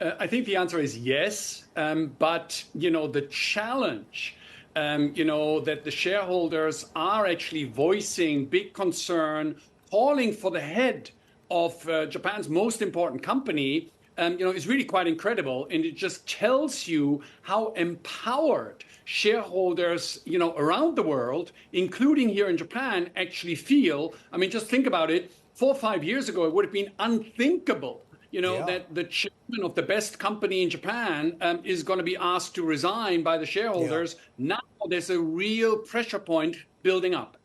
I think the answer is yes, but the challenge, that the shareholders are actually voicing big concern, calling for the head of Japan's most important company, is really quite incredible, and it just tells you how empowered shareholders, around the world, including here in Japan, actually feel. I mean, just think about it. 4 or 5 years ago, it would have been unthinkable that the chairman of the best company in Japan is going to be asked to resign by the shareholders. Now there's a real pressure point building up.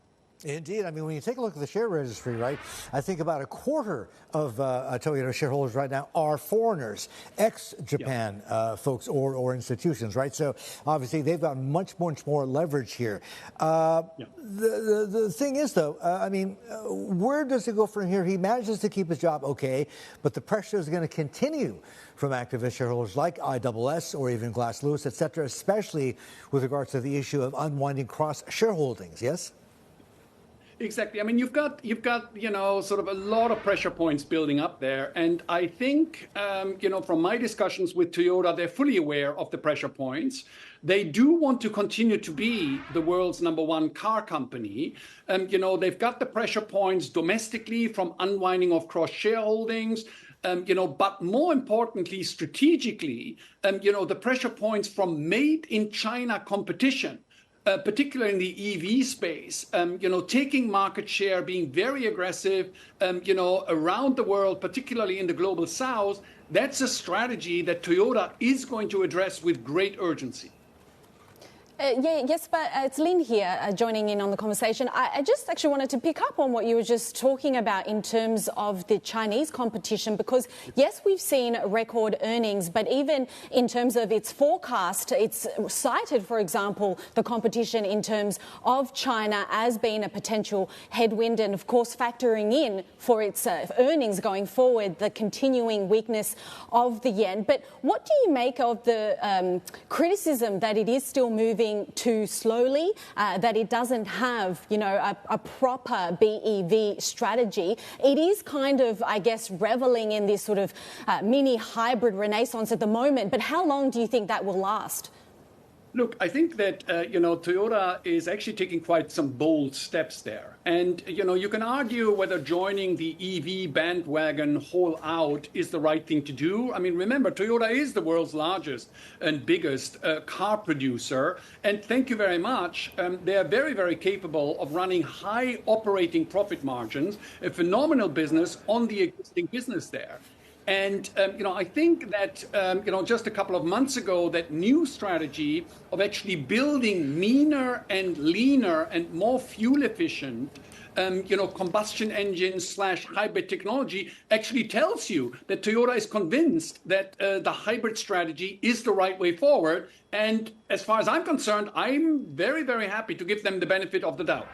Indeed. I mean, when you take a look at the share registry, right, I think about a quarter of Toyota shareholders right now are foreigners, ex-Japan folks or institutions, right? So obviously they've got much more leverage here. The thing is, though, I mean, where does it go from here? He manages to keep his job, okay, but the pressure is going to continue from activist shareholders like ISS or even Glass Lewis, et cetera, especially with regards to the issue of unwinding cross-shareholdings, yes? Exactly. I mean, you've got sort of a lot of pressure points building up there, and I think from my discussions with Toyota, they're fully aware of the pressure points. They do want to continue to be the world's #1 car company. They've got the pressure points domestically from unwinding of cross shareholdings. But more importantly, strategically, the pressure points from made in China competition. Particularly in the EV space, taking market share, being very aggressive, around the world, particularly in the global south, that's a strategy that Toyota is going to address with great urgency. Jesper, it's Lynn here joining in on the conversation. I just actually wanted to pick up on what you were just talking about in terms of the Chinese competition, because, yes, we've seen record earnings, but even in terms of its forecast, it's cited, for example, the competition in terms of China as being a potential headwind and, of course, factoring in for its earnings going forward, the continuing weakness of the yen. But what do you make of the criticism that it is still moving too slowly, that it doesn't have, a proper BEV strategy? It is kind of, I guess, reveling in this sort of mini hybrid renaissance at the moment. But how long do you think that will last? Look, I think that, Toyota is actually taking quite some bold steps there. And, you can argue whether joining the EV bandwagon whole out is the right thing to do. I mean, remember, Toyota is the world's largest and biggest car producer. And thank you very much. They are very, very capable of running high operating profit margins, a phenomenal business on the existing business there. And, I think that, just a couple of months ago, that new strategy of actually building meaner and leaner and more fuel efficient, combustion engines / hybrid technology actually tells you that Toyota is convinced that the hybrid strategy is the right way forward. And as far as I'm concerned, I'm very, very happy to give them the benefit of the doubt.